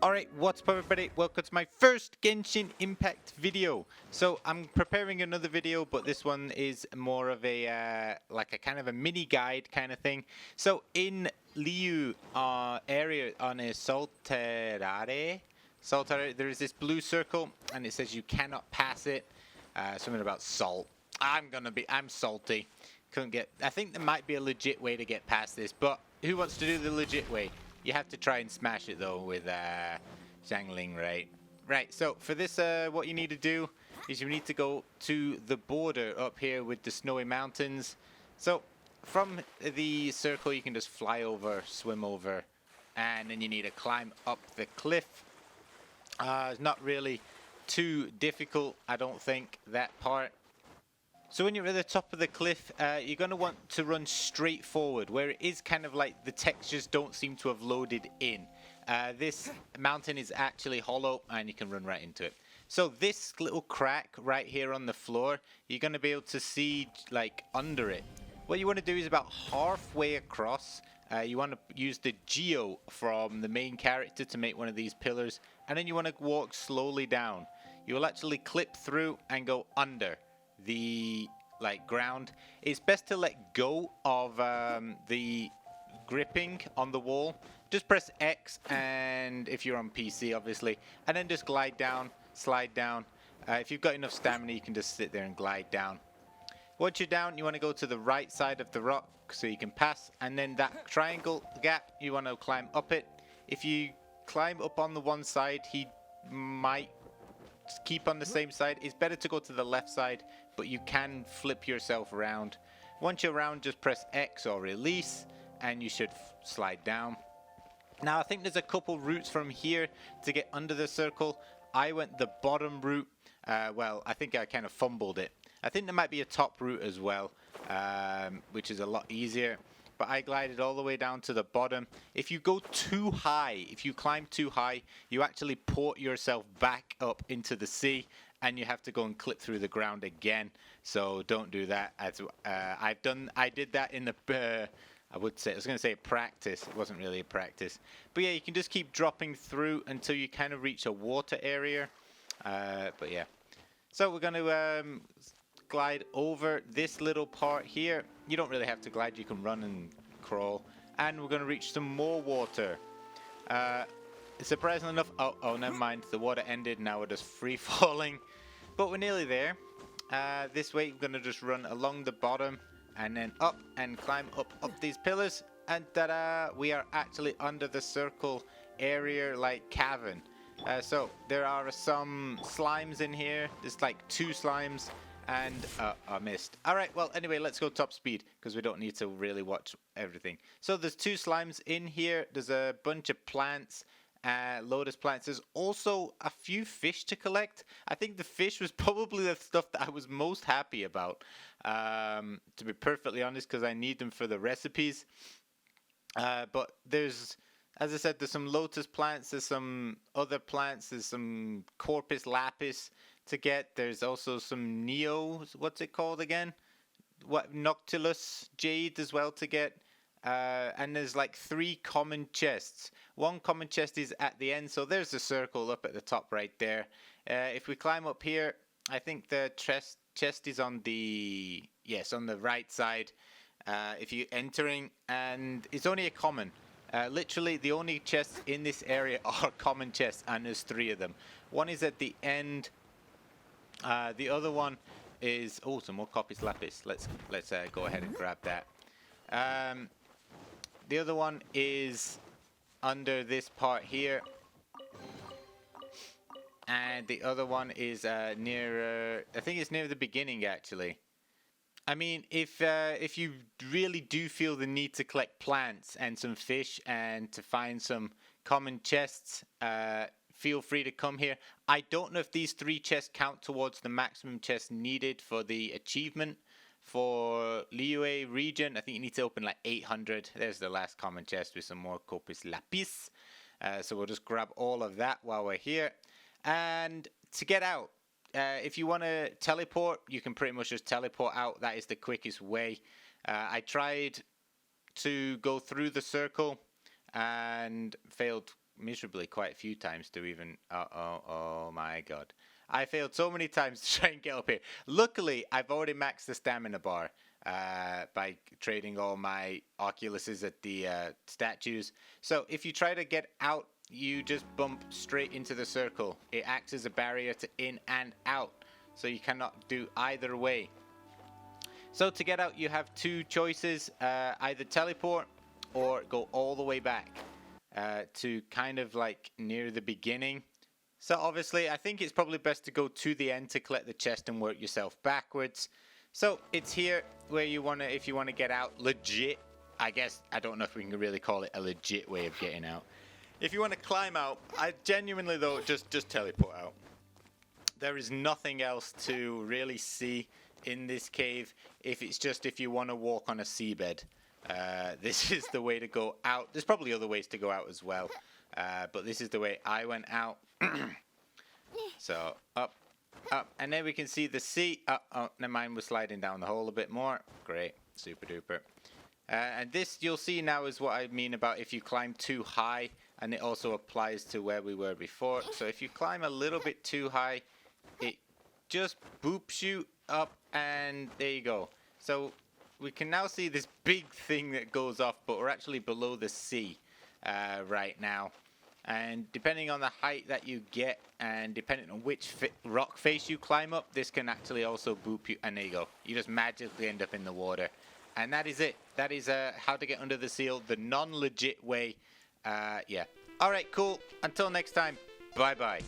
Alright, what's up everybody? Welcome to my first Genshin Impact video. So I'm preparing another video, but this one is more of a like a kind of a mini guide kind of thing. So in Liu area on a Terrae, there is this blue circle and it says you cannot pass it. Something about salt. I'm salty. Couldn't get. I think there might be a legit way to get past this, but who wants to do the legit way? You have to try and smash it though with Zhangling, right? Right, so for this what you need to do is you need to go to the border up here with the snowy mountains. So from the circle you can just fly over, swim over, and then you need to climb up the cliff. It's not really too difficult, I don't think, that part. So when you're at the top of the cliff, you're going to want to run straight forward, where it is kind of like the textures don't seem to have loaded in. This mountain is actually hollow and you can run right into it. So this little crack right here on the floor, you're going to be able to see like under it. What you want to do is about halfway across, you want to use the geo from the main character to make one of these pillars, and then you want to walk slowly down. You will actually clip through and go under the ground. It's best to let go of the gripping on the wall. Just press X, and if you're on PC obviously, and then just glide down, slide down. If you've got enough stamina you can just sit there and glide down. Once you're down you want to go to the right side of the rock so you can pass, and then that triangle gap you want to climb up it. If you climb up on the one side he might keep on the same side. It's better to go to the left side, but you can flip yourself around. Once you're around, just press X or release and you should slide down. Now I think there's a couple routes from here to get under the circle. I went the bottom route. Well, I think I kind of fumbled it. I think there might be a top route as well, which is a lot easier. But I glided all the way down to the bottom. If you go too high, if you climb too high, you actually port yourself back up into the sea, and you have to go and clip through the ground again. So don't do that. As I did that in the I was going to say practice. It wasn't really a practice. But yeah, you can just keep dropping through until you kind of reach a water area. But yeah. So we're going to glide over this little part here. You don't really have to glide, you can run and crawl. And we're going to reach some more water. Surprisingly enough, oh, never mind. The water ended, now we're just free falling. But we're nearly there. This way, we're going to just run along the bottom and then up and climb up these pillars. And ta-da! We are actually under the circle area, like cavern. So there are some slimes in here. There's like 2 slimes. And I missed. Alright, well, anyway, let's go top speed because we don't need to really watch everything. So there's 2 slimes in here. There's a bunch of plants, lotus plants. There's also a few fish to collect. I think the fish was probably the stuff that I was most happy about, to be perfectly honest, because I need them for the recipes. But there's, as I said, there's some lotus plants, there's some other plants, there's some corpus lapis to get. There's also some what's it called again? Noctilus jade as well to get. And there's like 3 common chests. 1 common chest is at the end, so there's the circle up at the top right there. If we climb up here, I think the chest is on the on the right side. If you're entering, and it's only a common. Literally the only chests in this area are common chests, and there's 3 of them. One is at the end. The other one is some more corpus lapis. Let's go ahead and grab that. The other one is under this part here, and the other one is near. I think it's near the beginning actually. I mean, if you really do feel the need to collect plants and some fish and to find some common chests, feel free to come here. I don't know if these 3 chests count towards the maximum chests needed for the achievement for Liu region. I think you need to open like 800. There's the last common chest with some more corpus lapis. So we'll just grab all of that while we're here. And to get out, if you want to teleport, you can pretty much just teleport out. That is the quickest way. I tried to go through the circle and failed miserably quite a few times to even... Oh my god. I failed so many times to try and get up here. Luckily, I've already maxed the stamina bar by trading all my Oculuses at the statues. So if you try to get out, you just bump straight into the circle. It acts as a barrier to in and out. So you cannot do either way. So to get out, you have two choices. Either teleport or go all the way back to kind of like near the beginning. So obviously, I think it's probably best to go to the end to collect the chest and work yourself backwards. So it's here where you want to, if you want to get out legit, I guess, I don't know if we can really call it a legit way of getting out. If you want to climb out, I genuinely though, just teleport out. There is nothing else to really see in this cave. If you want to walk on a seabed, this is the way to go out. There's probably other ways to go out as well, but this is the way I went out. So up, and then we can see the sea. Oh, never mind, we're sliding down the hole a bit more. Great, super duper. And this you'll see now is what I mean about if you climb too high, and it also applies to where we were before. So if you climb a little bit too high, it just boops you up, and there you go. So we can now see this big thing that goes off, but we're actually below the sea right now. And depending on the height that you get, and depending on which rock face you climb up, this can actually also boop you. And there you go. You just magically end up in the water. And that is it. That is how to get under the seal, the non-legit way. Yeah. All right, cool. Until next time, bye-bye.